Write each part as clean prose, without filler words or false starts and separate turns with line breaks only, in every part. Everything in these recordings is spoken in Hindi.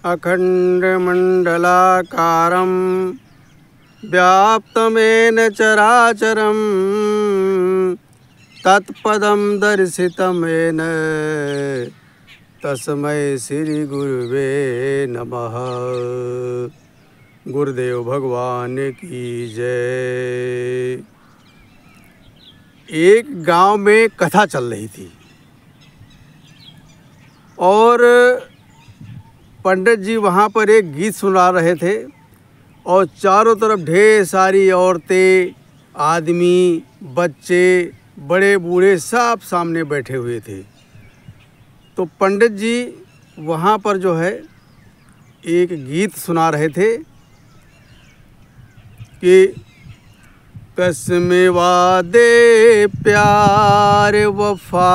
अखण्डमण्डलाकारं व्याप्तमेन चराचरं तत्पदं दर्शितमेन तस्मै श्री गुरुवे नमः। गुरुदेव भगवान की जय। एक गांव में कथा चल रही थी और पंडित जी वहाँ पर एक गीत सुना रहे थे और चारों तरफ ढेर सारी औरतें, आदमी, बच्चे, बड़े बूढ़े सब सामने बैठे हुए थे। तो पंडित जी वहाँ पर जो है एक गीत सुना रहे थे कि कसमे वादे प्यार वफा।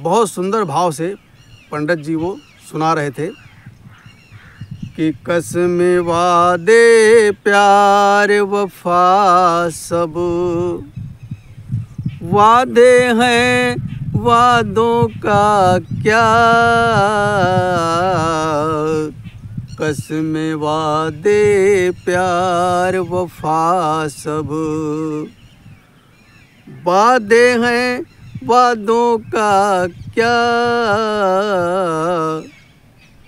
बहुत सुंदर भाव से पंडित जी वो सुना रहे थे कि कसमे वादे प्यार वफा सब वादे हैं, वादों का क्या। कसमे वादे प्यार वफा सब वादे हैं, वादों का क्या।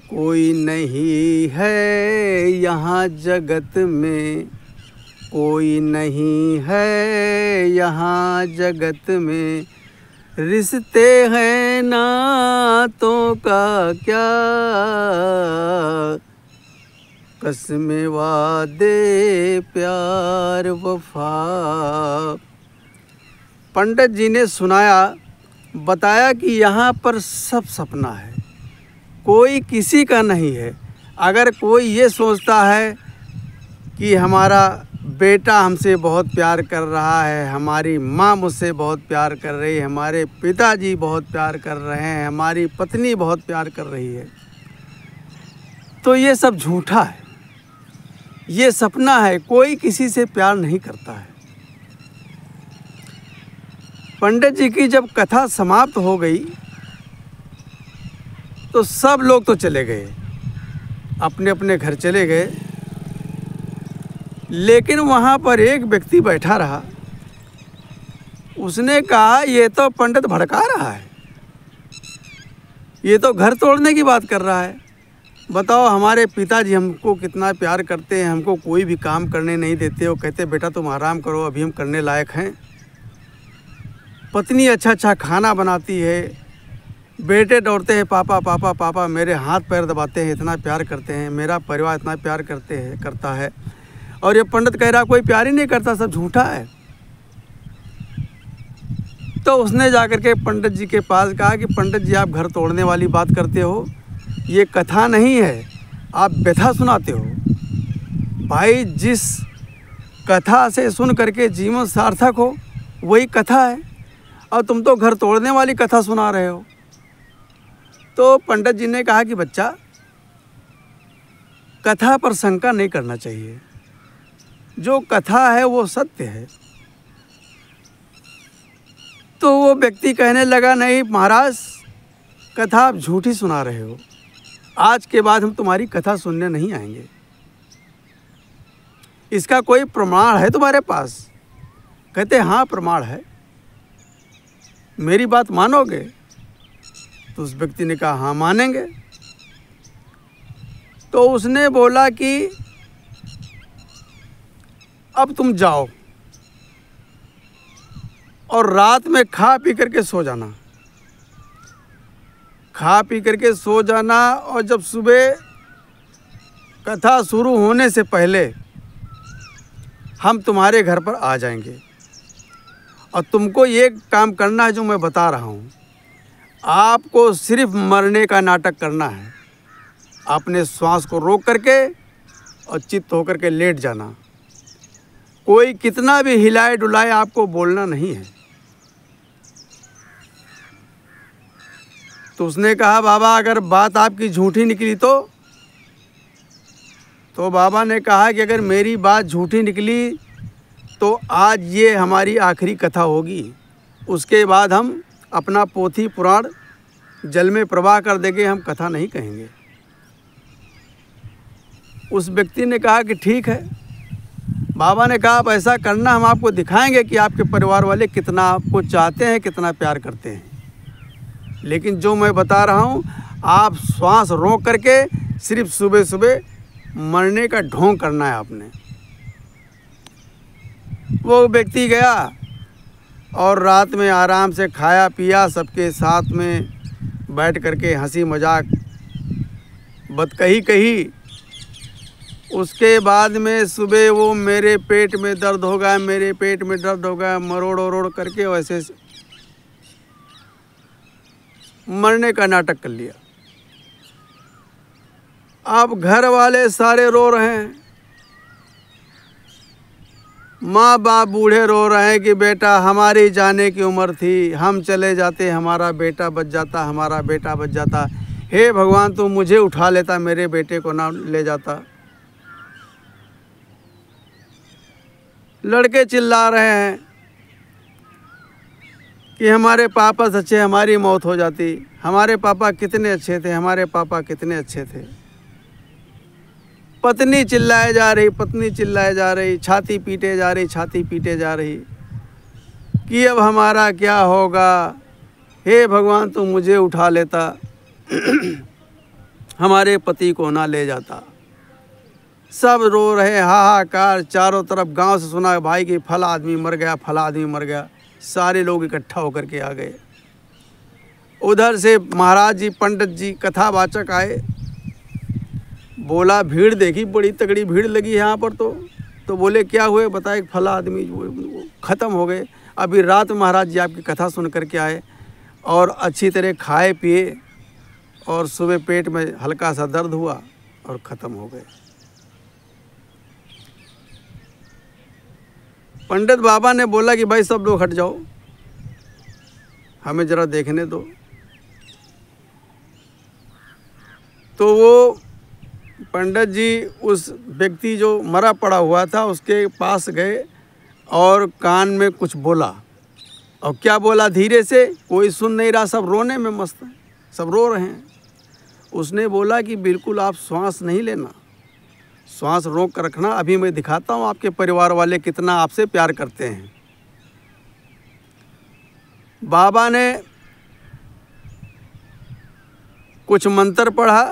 कोई नहीं है यहाँ जगत में, कोई नहीं है यहाँ जगत में। रिश्ते हैं नातों का क्या। कसमे वादे प्यार वफा। पंडित जी ने सुनाया, बताया कि यहाँ पर सब सपना है, कोई किसी का नहीं है। अगर कोई ये सोचता है कि हमारा बेटा हमसे बहुत प्यार कर रहा है, हमारी माँ मुझसे बहुत प्यार कर रही है, हमारे पिताजी बहुत प्यार कर रहे हैं, हमारी पत्नी बहुत प्यार कर रही है, तो ये सब झूठा है, ये सपना है। कोई किसी से प्यार नहीं करता है। पंडित जी की जब कथा समाप्त हो गई तो सब लोग तो चले गए, अपने अपने घर चले गए, लेकिन वहाँ पर एक व्यक्ति बैठा रहा। उसने कहा ये तो पंडित भड़का रहा है, ये तो घर तोड़ने की बात कर रहा है। बताओ, हमारे पिताजी हमको कितना प्यार करते हैं, हमको कोई भी काम करने नहीं देते। वो कहते बेटा तुम आराम करो, अभी हम करने लायक हैं। पत्नी अच्छा अच्छा खाना बनाती है, बेटे दौड़ते हैं पापा पापा पापा, मेरे हाथ पैर दबाते हैं, इतना प्यार करते हैं, मेरा परिवार इतना प्यार करता है। और ये पंडित कह रहा कोई प्यार ही नहीं करता, सब झूठा है। तो उसने जाकर के पंडित जी के पास कहा कि पंडित जी आप घर तोड़ने वाली बात करते हो, ये कथा नहीं है, आप व्यथा सुनाते हो। भाई जिस कथा से सुन करके जीवन सार्थक हो वही कथा है, और तुम तो घर तोड़ने वाली कथा सुना रहे हो। तो पंडित जी ने कहा कि बच्चा, कथा पर शंका नहीं करना चाहिए, जो कथा है वो सत्य है। तो वो व्यक्ति कहने लगा नहीं महाराज, कथा आप झूठी सुना रहे हो, आज के बाद हम तुम्हारी कथा सुनने नहीं आएंगे। इसका कोई प्रमाण है तुम्हारे पास? कहते हाँ प्रमाण है, मेरी बात मानोगे? तो उस व्यक्ति ने कहा हाँ मानेंगे। तो उसने बोला कि अब तुम जाओ और रात में खा पी करके सो जाना, खा पी करके सो जाना, और जब सुबह कथा शुरू होने से पहले हम तुम्हारे घर पर आ जाएंगे। और तुमको ये काम करना है जो मैं बता रहा हूँ, आपको सिर्फ मरने का नाटक करना है। अपने श्वास को रोक करके और चित्त होकर के लेट जाना, कोई कितना भी हिलाए डुलाए आपको बोलना नहीं है। तो उसने कहा बाबा अगर बात आपकी झूठी निकली तो बाबा ने कहा कि अगर मेरी बात झूठी निकली तो आज ये हमारी आखिरी कथा होगी, उसके बाद हम अपना पोथी पुराण जल में प्रवाह कर देंगे, हम कथा नहीं कहेंगे। उस व्यक्ति ने कहा कि ठीक है। बाबा ने कहा आप ऐसा करना, हम आपको दिखाएंगे कि आपके परिवार वाले कितना आपको चाहते हैं, कितना प्यार करते हैं। लेकिन जो मैं बता रहा हूँ, आप श्वास रोक करके सिर्फ सुबह सुबह मरने का ढोंग करना है आपने। वो व्यक्ति गया और रात में आराम से खाया पिया, सबके साथ में बैठ करके हंसी मजाक बतकही कही। उसके बाद में सुबह वो मेरे पेट में दर्द हो गया, मेरे पेट में दर्द हो गया, मरोड़ वरोड़ करके वैसे मरने का नाटक कर लिया। अब घर वाले सारे रो रहे हैं, माँ बाप बूढ़े रो रहे हैं कि बेटा हमारी जाने की उम्र थी, हम चले जाते हमारा बेटा बच जाता, हमारा बेटा बच जाता। हे भगवान तू मुझे उठा लेता, मेरे बेटे को ना ले जाता। लड़के चिल्ला रहे हैं कि हमारे पापा सच्चे, हमारी मौत हो जाती, हमारे पापा कितने अच्छे थे, हमारे पापा कितने अच्छे थे। पत्नी चिल्लाए जा रही, पत्नी चिल्लाए जा रही, छाती पीटे जा रही, छाती पीटे जा रही कि अब हमारा क्या होगा। हे भगवान तू मुझे उठा लेता, हमारे पति को ना ले जाता। सब रो रहे, हाहाकार चारों तरफ। गांव से सुना भाई कि फला आदमी मर गया, फला आदमी मर गया। सारे लोग इकट्ठा होकर के आ गए। उधर से महाराज जी, पंडित जी, कथावाचक आए। बोला भीड़ देखी, बड़ी तगड़ी भीड़ लगी है यहाँ पर। तो बोले क्या हुए, बताए फला आदमी वो ख़त्म हो गए। अभी रात महाराज जी आपकी कथा सुन करके आए और अच्छी तरह खाए पिए और सुबह पेट में हल्का सा दर्द हुआ और ख़त्म हो गए। पंडित बाबा ने बोला कि भाई सब लोग हट जाओ, हमें ज़रा देखने दो। तो वो पंडित जी उस व्यक्ति जो मरा पड़ा हुआ था उसके पास गए और कान में कुछ बोला। और क्या बोला, धीरे से, कोई सुन नहीं रहा, सब रोने में मस्त हैं, सब रो रहे हैं। उसने बोला कि बिल्कुल आप श्वास नहीं लेना, श्वास रोक कर रखना। अभी मैं दिखाता हूँ आपके परिवार वाले कितना आपसे प्यार करते हैं। बाबा ने कुछ मंत्र पढ़ा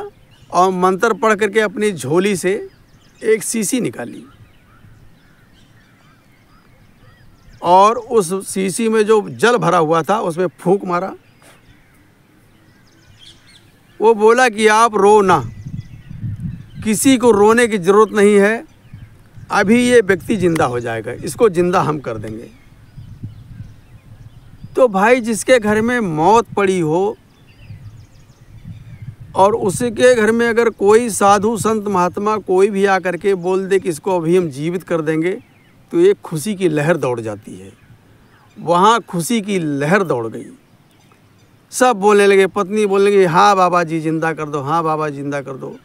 और मंत्र पढ़ करके अपनी झोली से एक शीशी निकाली और उस शीशी में जो जल भरा हुआ था उसमें फूंक मारा। वो बोला कि आप रो ना, किसी को रोने की ज़रूरत नहीं है, अभी ये व्यक्ति जिंदा हो जाएगा, इसको जिंदा हम कर देंगे। तो भाई जिसके घर में मौत पड़ी हो और उसके घर में अगर कोई साधु संत महात्मा कोई भी आकर के बोल दे कि इसको अभी हम जीवित कर देंगे, तो एक खुशी की लहर दौड़ जाती है। वहाँ खुशी की लहर दौड़ गई। सब बोलने लगे, पत्नी बोलने लगी हाँ बाबा जी जिंदा कर दो, हाँ बाबा जिंदा कर दो,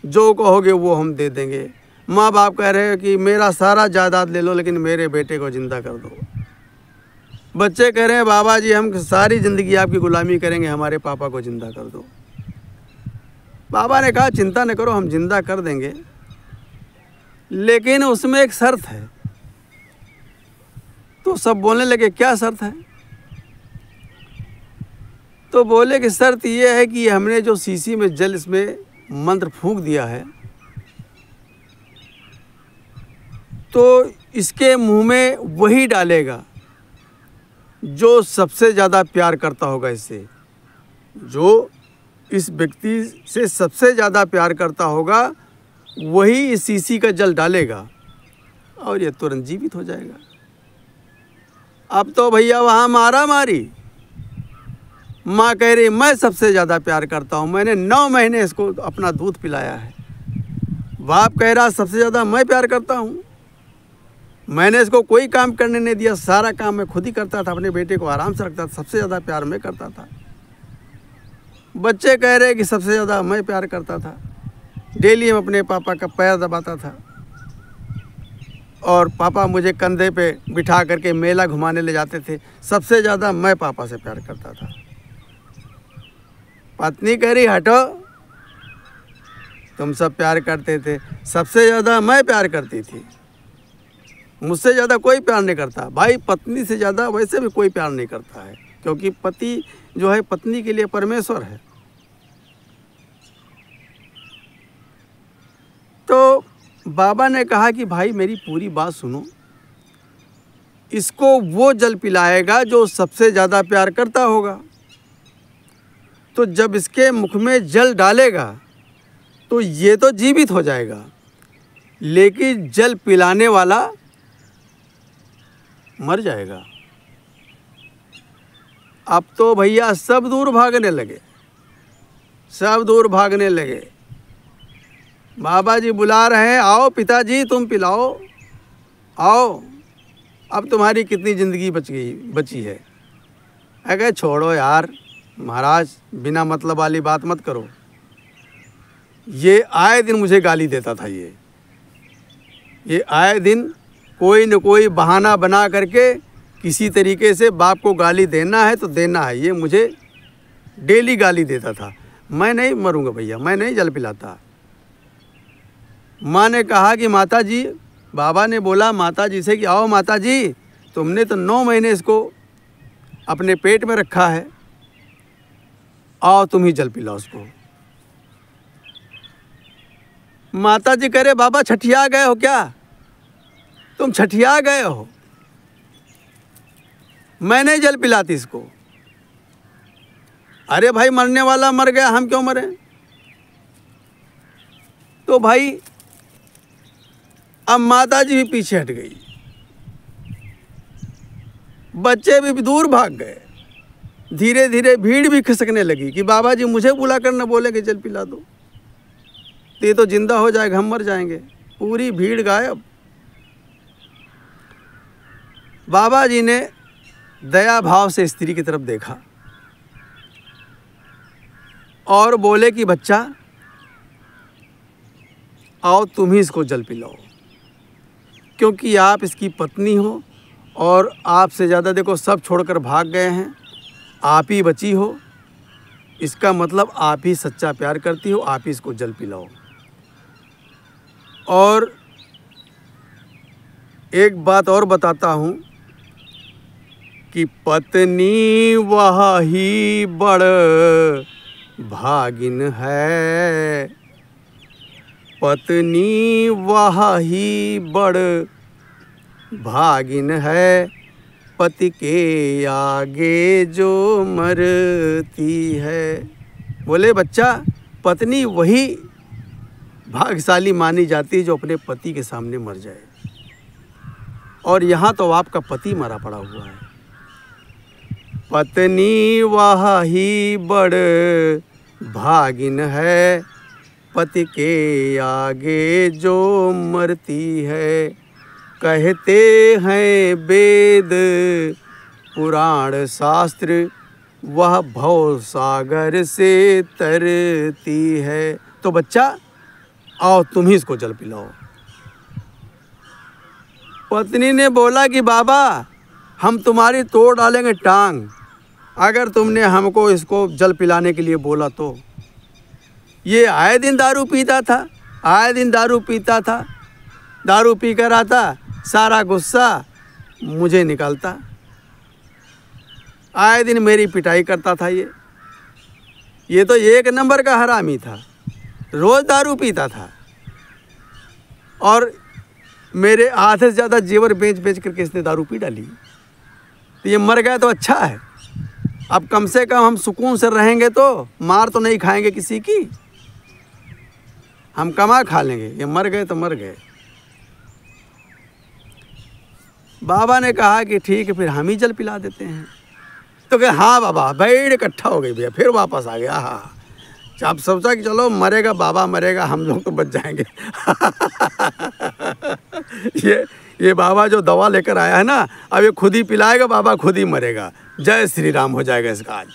जो कहोगे वो हम दे देंगे। माँ बाप कह रहे हैं कि मेरा सारा जायदाद ले लो लेकिन मेरे बेटे को ज़िंदा कर दो। बच्चे कह रहे हैं बाबा जी हम सारी ज़िंदगी आपकी गुलामी करेंगे, हमारे पापा को ज़िंदा कर दो। बाबा ने कहा चिंता न करो, हम ज़िंदा कर देंगे, लेकिन उसमें एक शर्त है। तो सब बोलने लगे क्या शर्त है? तो बोले कि शर्त ये है कि हमने जो शीशी में जल इसमें मंत्र फूंक दिया है, तो इसके मुंह में वही डालेगा जो सबसे ज़्यादा प्यार करता होगा इससे। जो इस व्यक्ति से सबसे ज़्यादा प्यार करता होगा वही इस शीशी का जल डालेगा और ये तुरंत जीवित हो जाएगा। अब तो भैया वहाँ मारा मारी। माँ कह रही मैं सबसे ज़्यादा प्यार करता हूँ, मैंने 9 महीने इसको अपना दूध पिलाया है। बाप कह रहा सबसे ज़्यादा मैं प्यार करता हूँ, मैंने इसको कोई काम करने नहीं दिया, सारा काम मैं खुद ही करता था, अपने बेटे को आराम से रखता था, सबसे ज़्यादा प्यार मैं करता था। बच्चे कह रहे कि सबसे ज़्यादा मैं प्यार करता था, डेली हम अपने पापा का पैर दबाता था और पापा मुझे कंधे पे बिठा करके मेला घुमाने ले जाते थे, सबसे ज़्यादा मैं पापा से प्यार करता था। पत्नी कह रही हटो, तुम सब प्यार करते थे, सबसे ज़्यादा मैं प्यार करती थी, मुझसे ज़्यादा कोई प्यार नहीं करता। भाई पत्नी से ज़्यादा वैसे भी कोई प्यार नहीं करता है, क्योंकि पति जो है पत्नी के लिए परमेश्वर है। तो बाबा ने कहा कि भाई मेरी पूरी बात सुनो, इसको वो जल पिलाएगा जो सबसे ज़्यादा प्यार करता होगा। तो जब इसके मुख में जल डालेगा तो ये तो जीवित हो जाएगा, लेकिन जल पिलाने वाला मर जाएगा। अब तो भैया सब दूर भागने लगे, सब दूर भागने लगे। बाबा जी बुला रहे हैं, आओ पिताजी तुम पिलाओ, आओ, अब तुम्हारी कितनी ज़िंदगी बची है। अगर छोड़ो यार महाराज, बिना मतलब वाली बात मत करो। ये आए दिन मुझे गाली देता था, ये आए दिन कोई न कोई बहाना बना करके किसी तरीके से बाप को गाली देना है तो देना है, ये मुझे डेली गाली देता था। मैं नहीं मरूंगा भैया, मैं नहीं जल पिलाता। माँ ने कहा कि माता जी, बाबा ने बोला माता जी से कि आओ माता जी, तुमने तो 9 महीने इसको अपने पेट में रखा है, आओ तुम ही जल पिलाओ उसको। माता जी कह रहे बाबा छठिया गए हो क्या, तुम छठिया गए हो, मैं नहीं जल पिलाती इसको। अरे भाई मरने वाला मर गया, हम क्यों मरे। तो भाई अब माता जी भी पीछे हट गई, बच्चे भी दूर भाग गए। धीरे धीरे भीड़ भी खिसकने लगी कि बाबा जी मुझे बुला कर न बोले कि जल पिला दो, तो ये तो जिंदा हो जाएगा, हम मर जाएंगे। पूरी भीड़ गायब। बाबा जी ने दया भाव से स्त्री की तरफ देखा और बोले कि बच्चा आओ तुम ही इसको जल पिलाओ, क्योंकि आप इसकी पत्नी हो और आपसे ज़्यादा देखो सब छोड़कर भाग गए हैं, आप ही बची हो, इसका मतलब आप ही सच्चा प्यार करती हो, आप ही इसको जल पिलाओ। और एक बात और बताता हूँ कि पत्नी वह ही बड़ भागिन है, पत्नी वह ही बड़ भागिन है, पति के आगे जो मरती है। बोले बच्चा पत्नी वही भाग्यशाली मानी जाती है जो अपने पति के सामने मर जाए, और यहाँ तो आपका पति मरा पड़ा हुआ है। पत्नी वह ही बड़ भागिन है, पति के आगे जो मरती है। कहते हैं वेद पुराण शास्त्र, वह भव सागर से तरती है। तो बच्चा आओ तुम ही इसको जल पिलाओ। पत्नी ने बोला कि बाबा हम तुम्हारी तोड़ डालेंगे टांग, अगर तुमने हमको इसको जल पिलाने के लिए बोला तो। ये आए दिन दारू पीता था, आए दिन दारू पीता था, दारू पी कर आता, सारा गुस्सा मुझे निकालता, आए दिन मेरी पिटाई करता था। ये तो 1 नंबर का हरामी था, रोज़ दारू पीता था और मेरे आधे से ज़्यादा जेवर बेच बेच करके इसने दारू पी डाली। तो ये मर गया तो अच्छा है, अब कम से कम हम सुकून से रहेंगे, तो मार तो नहीं खाएंगे किसी की, हम कमा खा लेंगे। ये मर गए तो मर गए। बाबा ने कहा कि ठीक है फिर हम ही जल पिला देते हैं। तो कहे हाँ बाबा, भीड़ इकट्ठा हो गई भैया, फिर वापस आ गया। हाँ आप सोचा कि चलो मरेगा बाबा मरेगा, हम लोग तो बच जाएंगे। ये बाबा जो दवा लेकर आया है ना, अब ये खुद ही पिलाएगा, बाबा खुद ही मरेगा। जय श्री राम हो जाएगा इसका आज,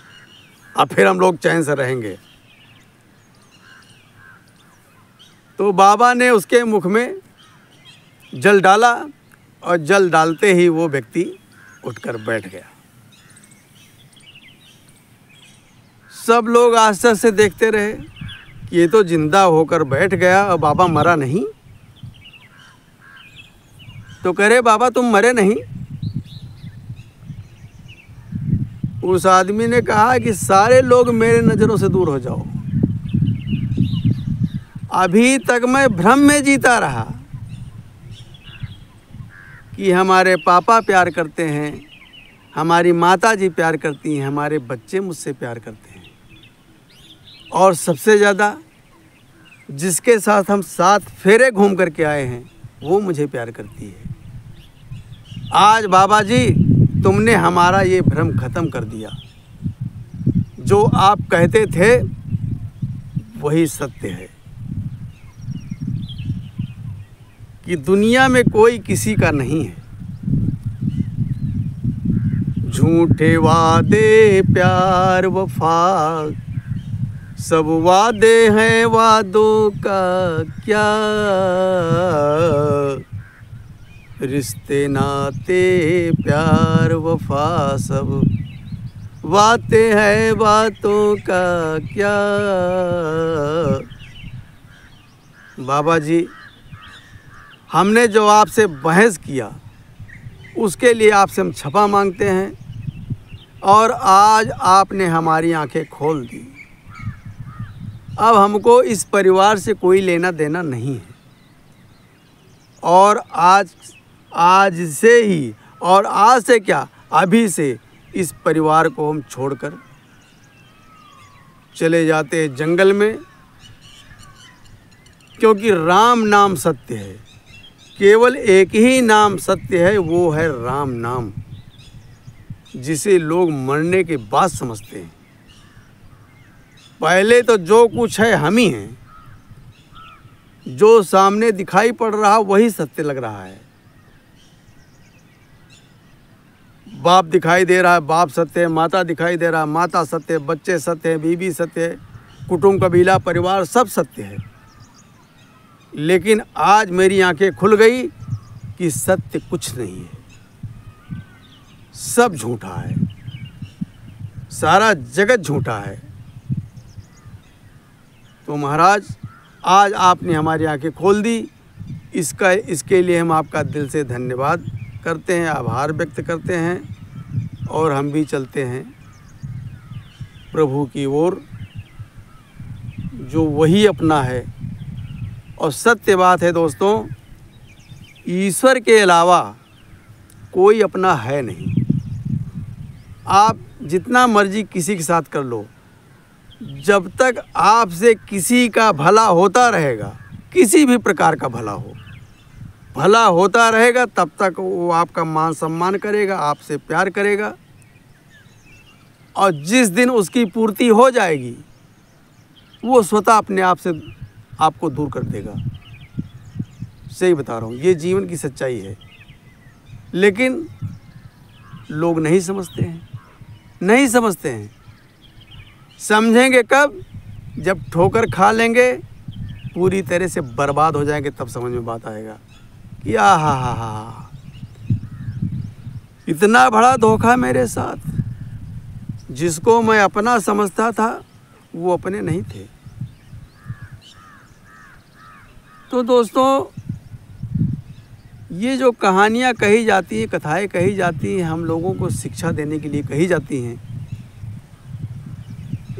अब फिर हम लोग चैन से रहेंगे। तो बाबा ने उसके मुख में जल डाला और जल डालते ही वो व्यक्ति उठकर बैठ गया। सब लोग आश्चर्य से देखते रहे कि ये तो जिंदा होकर बैठ गया और बाबा मरा नहीं। तो कह रहे बाबा तुम मरे नहीं। उस आदमी ने कहा कि सारे लोग मेरे नज़रों से दूर हो जाओ। अभी तक मैं भ्रम में जीता रहा कि हमारे पापा प्यार करते हैं, हमारी माता जी प्यार करती हैं, हमारे बच्चे मुझसे प्यार करते हैं, और सबसे ज़्यादा जिसके साथ हम 7 फेरे घूम करके आए हैं वो मुझे प्यार करती है। आज बाबा जी तुमने हमारा ये भ्रम ख़त्म कर दिया। जो आप कहते थे वही सत्य है कि दुनिया में कोई किसी का नहीं है। झूठे वादे प्यार वफा सब वादे हैं, वादों का क्या, रिश्ते नाते प्यार वफा सब बातें हैं, बातों का क्या। बाबा जी हमने जो आपसे बहस किया उसके लिए आपसे हम क्षमा मांगते हैं, और आज आपने हमारी आंखें खोल दी। अब हमको इस परिवार से कोई लेना देना नहीं है, और आज से ही, और आज से क्या अभी से इस परिवार को हम छोड़कर चले जाते हैं जंगल में, क्योंकि राम नाम सत्य है। केवल एक ही नाम सत्य है, वो है राम नाम, जिसे लोग मरने के बाद समझते हैं। पहले तो जो कुछ है हम ही हैं, जो सामने दिखाई पड़ रहा वही सत्य लग रहा है। बाप दिखाई दे रहा है, बाप सत्य है, माता दिखाई दे रहा है, माता सत्य है, बच्चे सत्य है, बीवी सत्य है, कुटुंब कबीला परिवार सब सत्य है। लेकिन आज मेरी आंखें खुल गई कि सत्य कुछ नहीं है, सब झूठा है, सारा जगत झूठा है। तो महाराज आज आपने हमारी आंखें खोल दी, इसके लिए हम आपका दिल से धन्यवाद करते हैं, आभार व्यक्त करते हैं, और हम भी चलते हैं प्रभु की ओर, जो वही अपना है। और सत्य बात है दोस्तों, ईश्वर के अलावा कोई अपना है नहीं। आप जितना मर्जी किसी के साथ कर लो, जब तक आपसे किसी का भला होता रहेगा, किसी भी प्रकार का भला होता रहेगा, तब तक वो आपका मान सम्मान करेगा, आपसे प्यार करेगा। और जिस दिन उसकी पूर्ति हो जाएगी, वो स्वतः अपने आप से आपको दूर कर देगा। सही बता रहा हूँ, ये जीवन की सच्चाई है। लेकिन लोग नहीं समझते हैं। समझेंगे कब? जब ठोकर खा लेंगे, पूरी तरह से बर्बाद हो जाएंगे, तब समझ में बात आएगा कि हा, इतना बड़ा धोखा मेरे साथ। जिसको मैं अपना समझता था वो अपने नहीं थे। तो दोस्तों, ये जो कहानियाँ कही जाती हैं, कथाएं कही जाती हैं, हम लोगों को शिक्षा देने के लिए कही जाती हैं।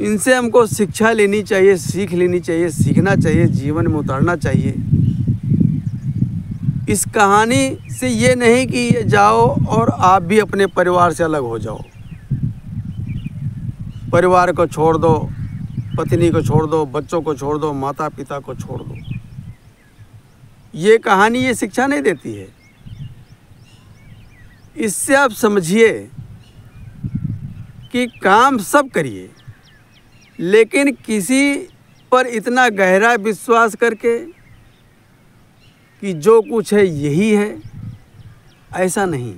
इनसे हमको शिक्षा लेनी चाहिए, सीख लेनी चाहिए, सीखना चाहिए, जीवन में उतारना चाहिए। इस कहानी से ये नहीं कि जाओ और आप भी अपने परिवार से अलग हो जाओ, परिवार को छोड़ दो, पत्नी को छोड़ दो, बच्चों को छोड़ दो, माता पिता को छोड़ दो। ये कहानी ये शिक्षा नहीं देती है। इससे आप समझिए कि काम सब करिए, लेकिन किसी पर इतना गहरा विश्वास करके कि जो कुछ है यही है, ऐसा नहीं।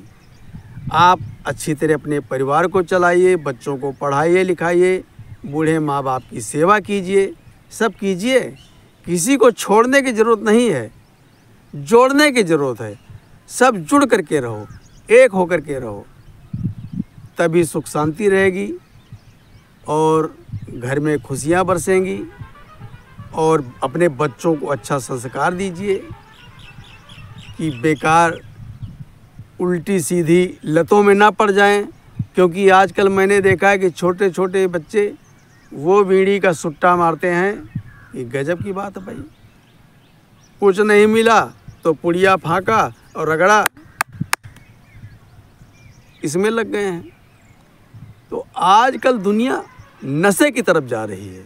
आप अच्छी तरह अपने परिवार को चलाइए, बच्चों को पढ़ाइए लिखाइए, बूढ़े माँ बाप की सेवा कीजिए, सब कीजिए। किसी को छोड़ने की ज़रूरत नहीं है, जोड़ने की ज़रूरत है। सब जुड़ करके रहो, एक होकर के रहो, तभी सुख शांति रहेगी। और घर में खुशियाँ बरसेंगी। और अपने बच्चों को अच्छा संस्कार दीजिए कि बेकार उल्टी सीधी लतों में ना पड़ जाएं, क्योंकि आजकल मैंने देखा है कि छोटे छोटे बच्चे वो बीड़ी का सुट्टा मारते हैं। ये गजब की बात है भाई। कुछ नहीं मिला तो पुड़िया फाँका और रगड़ा, इसमें लग गए हैं। तो आजकल दुनिया नशे की तरफ जा रही है।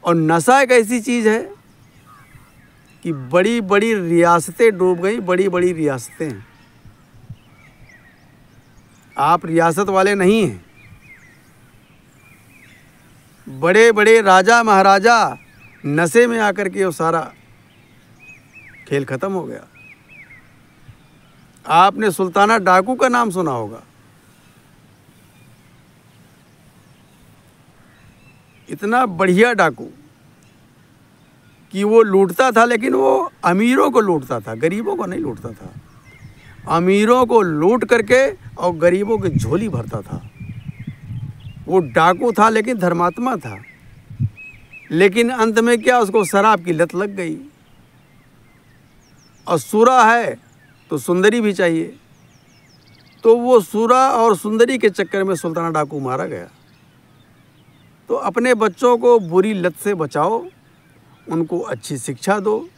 और नशा एक ऐसी चीज़ है कि बड़ी बड़ी रियासतें डूब गई, बड़ी बड़ी रियासतें। आप रियासत वाले नहीं हैं। बड़े बड़े राजा महाराजा नशे में आकर के वो सारा खेल ख़त्म हो गया। आपने सुल्ताना डाकू का नाम सुना होगा। इतना बढ़िया डाकू कि वो लूटता था, लेकिन वो अमीरों को लूटता था, गरीबों को नहीं लूटता था। अमीरों को लूट करके और गरीबों की झोली भरता था। वो डाकू था लेकिन धर्मात्मा था। लेकिन अंत में क्या, उसको शराब की लत लग गई। और सूरा है तो सुंदरी भी चाहिए, तो वो सूरा और सुंदरी के चक्कर में सुल्ताना डाकू मारा गया। तो अपने बच्चों को बुरी लत से बचाओ, उनको अच्छी शिक्षा दो।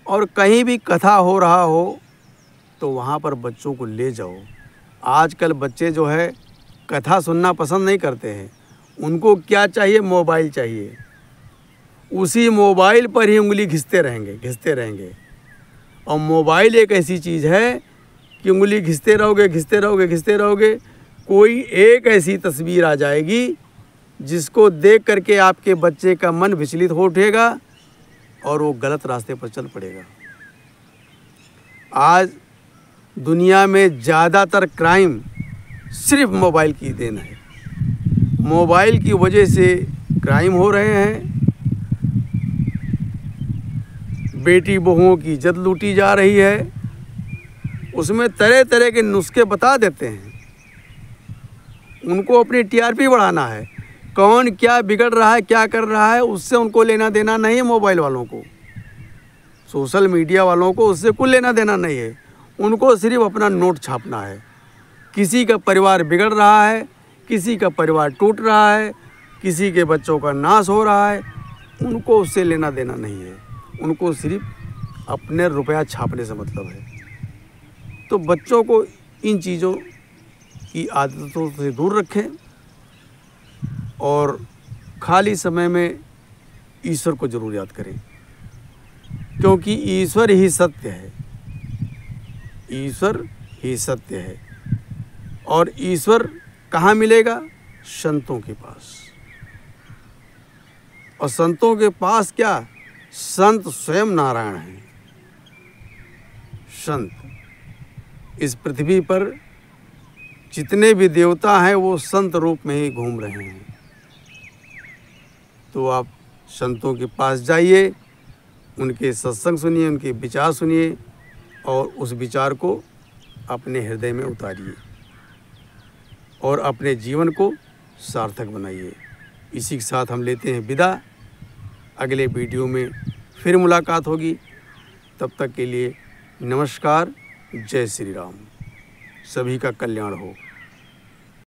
और कहीं भी कथा हो रहा हो तो वहाँ पर बच्चों को ले जाओ। आजकल बच्चे जो है कथा सुनना पसंद नहीं करते हैं। उनको क्या चाहिए, मोबाइल चाहिए। उसी मोबाइल पर ही उंगली घिसते रहेंगे। और मोबाइल एक ऐसी चीज़ है कि उंगली घिसते रहोगे, कोई एक ऐसी तस्वीर आ जाएगी जिसको देख करके आपके बच्चे का मन विचलित हो उठेगा और वो गलत रास्ते पर चल पड़ेगा। आज दुनिया में ज़्यादातर क्राइम सिर्फ मोबाइल की देन है। मोबाइल की वजह से क्राइम हो रहे हैं। बेटी बहुओं की इज्जत लूटी जा रही है। उसमें तरह तरह के नुस्खे बता देते हैं। उनको अपनी टीआरपी बढ़ाना है। कौन क्या बिगड़ रहा है, क्या कर रहा है, उससे उनको लेना देना नहीं है। मोबाइल वालों को, सोशल मीडिया वालों को उससे कुछ लेना देना नहीं है। उनको सिर्फ अपना नोट छापना है। किसी का परिवार बिगड़ रहा है, किसी का परिवार टूट रहा है, किसी के बच्चों का नाश हो रहा है, उनको उससे लेना देना नहीं है। उनको सिर्फ अपने रुपया छापने से मतलब है। तो बच्चों को इन चीज़ों की आदतों से दूर रखें और खाली समय में ईश्वर को ज़रूर याद करें, क्योंकि ईश्वर ही सत्य है। ईश्वर ही सत्य है। और ईश्वर कहाँ मिलेगा? संतों के पास। और संतों के पास क्या? संत स्वयं नारायण हैं। संत इस पृथ्वी पर जितने भी देवता हैं वो संत रूप में ही घूम रहे हैं। तो आप संतों के पास जाइए, उनके सत्संग सुनिए, उनके विचार सुनिए और उस विचार को अपने हृदय में उतारिए और अपने जीवन को सार्थक बनाइए। इसी के साथ हम लेते हैं विदा। अगले वीडियो में फिर मुलाकात होगी। तब तक के लिए नमस्कार। जय श्री राम। सभी का कल्याण हो।